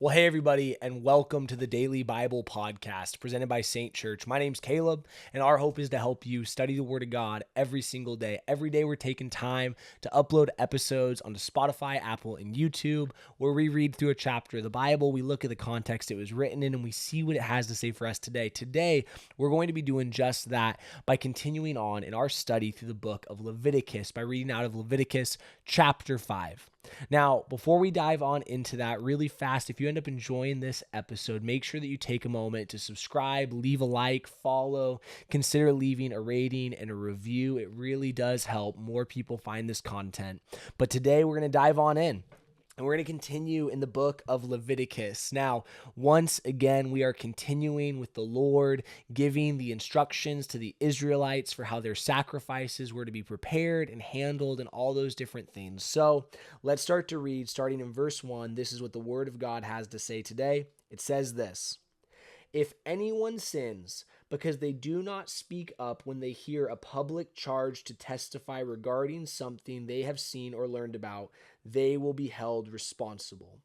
Well, hey, everybody, and welcome to the Daily Bible Podcast presented by Saint Church. My name's Caleb, and our hope is to help you study the Word of God every single day. Every day, we're taking time to upload episodes onto Spotify, Apple, and YouTube, where we read through a chapter of the Bible. We look at the context it was written in, and we see what it has to say for us today. Today, we're going to be doing just that by continuing on in our study through the book of Leviticus by reading out of Leviticus Chapter 5. Now, before we dive on into that really fast, if you end up enjoying this episode, make sure that you take a moment to subscribe, leave a like, follow, consider leaving a rating and a review. It really does help more people find this content. But today we're going to dive on in. And we're going to continue in the book of Leviticus. Now, once again, we are continuing with the Lord giving the instructions to the Israelites for how their sacrifices were to be prepared and handled and all those different things. So let's start to read, starting in verse 1. This is what the Word of God has to say today. It says this: "If anyone sins because they do not speak up when they hear a public charge to testify regarding something they have seen or learned about, they will be held responsible.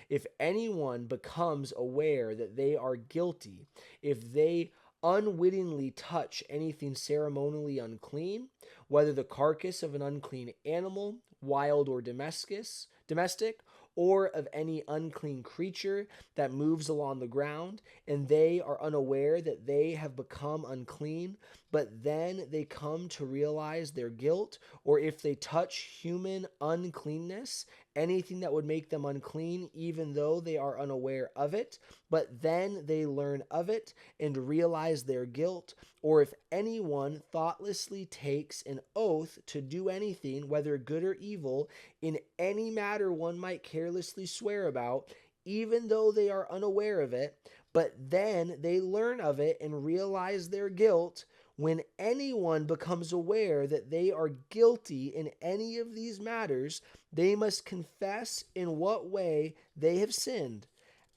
If anyone becomes aware that they are guilty, if they unwittingly touch anything ceremonially unclean, whether the carcass of an unclean animal, wild or domestic, or of any unclean creature that moves along the ground, and they are unaware that they have become unclean, but then they come to realize their guilt, or if they touch human uncleanness, anything that would make them unclean, even though they are unaware of it, but then they learn of it and realize their guilt, or if anyone thoughtlessly takes an oath to do anything, whether good or evil, in any matter one might carelessly swear about, even though they are unaware of it, but then they learn of it and realize their guilt. When anyone becomes aware that they are guilty in any of these matters, they must confess in what way they have sinned.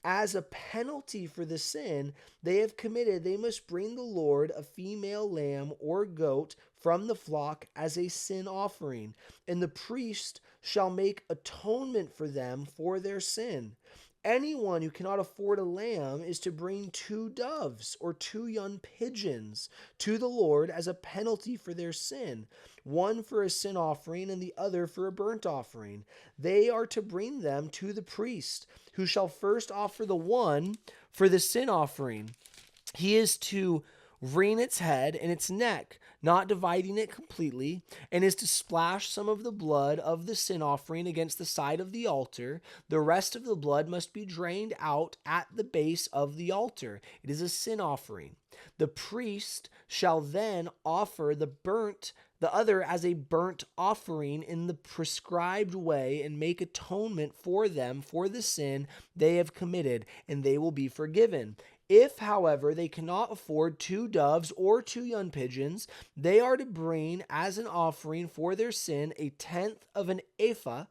As a penalty for the sin they have committed, they must bring the Lord a female lamb or goat from the flock as a sin offering, and the priest shall make atonement for them for their sin. Anyone who cannot afford a lamb is to bring 2 doves or 2 young pigeons to the Lord as a penalty for their sin, one for a sin offering and the other for a burnt offering. They are to bring them to the priest, who shall first offer the one for the sin offering. He is to wring its head and its neck, not dividing it completely, and is to splash some of the blood of the sin offering against the side of the altar. The rest of the blood must be drained out at the base of the altar. It is a sin offering. The priest shall then offer the other as a burnt offering in the prescribed way and make atonement for them for the sin they have committed, and they will be forgiven. If, however, they cannot afford 2 doves or 2 young pigeons, they are to bring as an offering for their sin a tenth of an ephah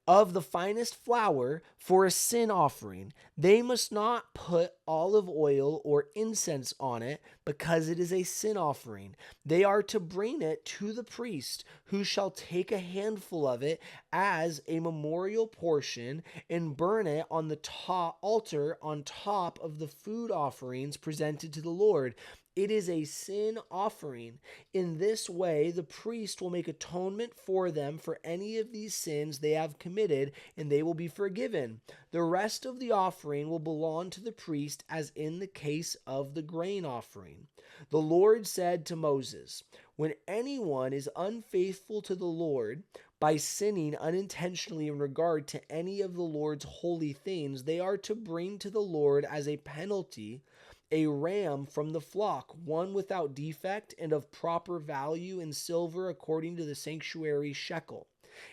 of the finest flour for a sin offering. They must not put olive oil or incense on it, because it is a sin offering. They are to bring it to the priest, who shall take a handful of it as a memorial portion and burn it on the altar on top of the food offerings presented to the Lord. It is a sin offering. In this way, the priest will make atonement for them for any of these sins they have committed, and they will be forgiven. The rest of the offering will belong to the priest, as in the case of the grain offering. The Lord said to Moses, "When anyone is unfaithful to the Lord by sinning unintentionally in regard to any of the Lord's holy things, they are to bring to the Lord as a penalty a ram from the flock, one without defect and of proper value in silver according to the sanctuary shekel.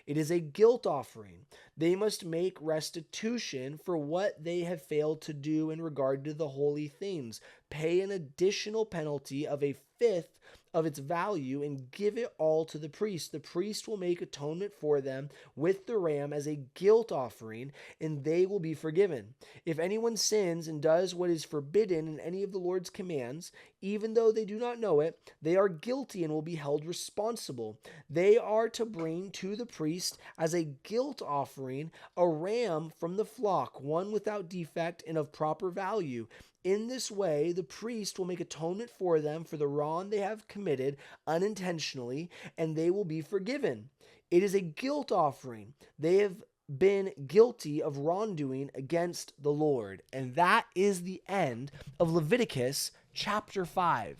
It is a guilt offering. They must make restitution for what they have failed to do in regard to the holy things, pay an additional penalty of a fifth of its value and give it all to the priest. The priest will make atonement for them with the ram as a guilt offering, and they will be forgiven. If anyone sins and does what is forbidden in any of the Lord's commands, even though they do not know it, they are guilty and will be held responsible. They are to bring to the priest as a guilt offering a ram from the flock, one without defect and of proper value. In this way, the priest will make atonement for them for the wrong they have committed unintentionally, and they will be forgiven. It is a guilt offering. They have been guilty of wrongdoing against the Lord. And that is the end of Leviticus chapter 5.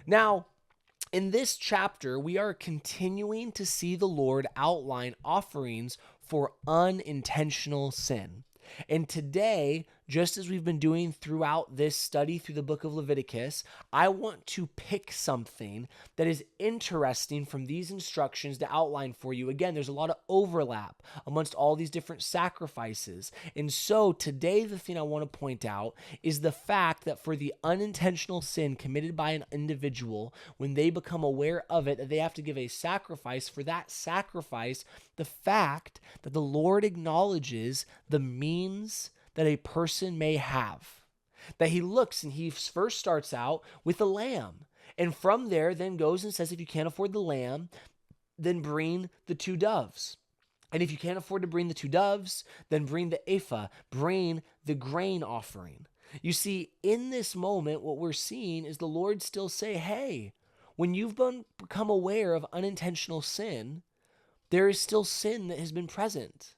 Now, in this chapter, we are continuing to see the Lord outline offerings for unintentional sin. And today, just as we've been doing throughout this study through the book of Leviticus, I want to pick something that is interesting from these instructions to outline for you. Again, there's a lot of overlap amongst all these different sacrifices. And so today, the thing I want to point out is the fact that for the unintentional sin committed by an individual, when they become aware of it, that they have to give a sacrifice. For that sacrifice, the fact that the Lord acknowledges the means that a person may have. That he looks and he first starts out with a lamb. And from there then goes and says, if you can't afford the lamb, then bring the 2 doves. And if you can't afford to bring the 2 doves, then bring the ephah, bring the grain offering. You see, in this moment, what we're seeing is the Lord still say, hey, when you've become aware of unintentional sin, there is still sin that has been present.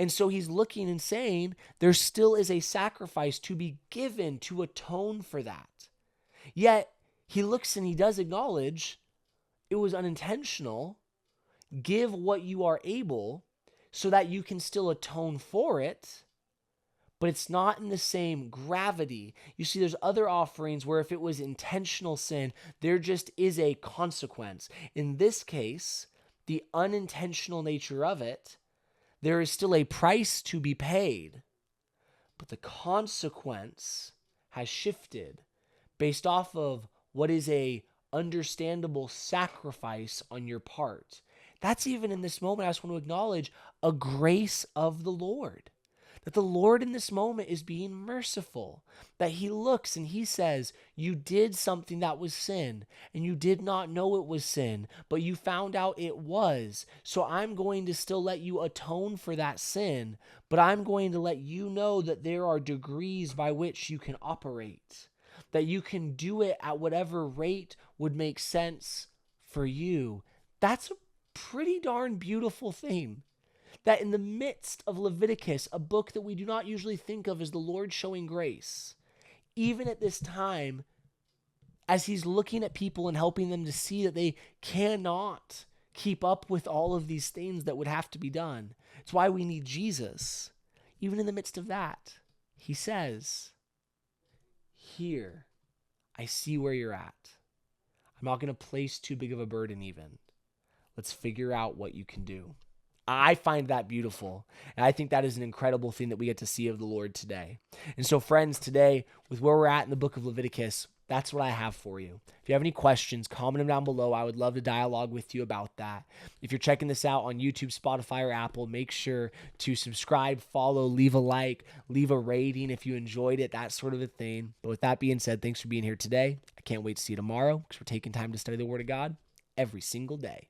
And so he's looking and saying there still is a sacrifice to be given to atone for that. Yet he looks and he does acknowledge it was unintentional. Give what you are able so that you can still atone for it, but it's not in the same gravity. You see, there's other offerings where if it was intentional sin, there just is a consequence. In this case, the unintentional nature of it, there is still a price to be paid, but the consequence has shifted based off of what is a understandable sacrifice on your part. That's even in this moment, I just want to acknowledge a grace of the Lord. That the Lord in this moment is being merciful. That he looks and he says, you did something that was sin and you did not know it was sin, but you found out it was. So I'm going to still let you atone for that sin, but I'm going to let you know that there are degrees by which you can operate. That you can do it at whatever rate would make sense for you. That's a pretty darn beautiful thing. That in the midst of Leviticus, a book that we do not usually think of as the Lord showing grace, even at this time, as he's looking at people and helping them to see that they cannot keep up with all of these things that would have to be done. It's why we need Jesus. Even in the midst of that, he says, here, I see where you're at. I'm not going to place too big of a burden even. Let's figure out what you can do. I find that beautiful. And I think that is an incredible thing that we get to see of the Lord today. And so, friends, today, with where we're at in the book of Leviticus, that's what I have for you. If you have any questions, comment them down below. I would love to dialogue with you about that. If you're checking this out on YouTube, Spotify, or Apple, make sure to subscribe, follow, leave a like, leave a rating if you enjoyed it, that sort of a thing. But with that being said, thanks for being here today. I can't wait to see you tomorrow because we're taking time to study the Word of God every single day.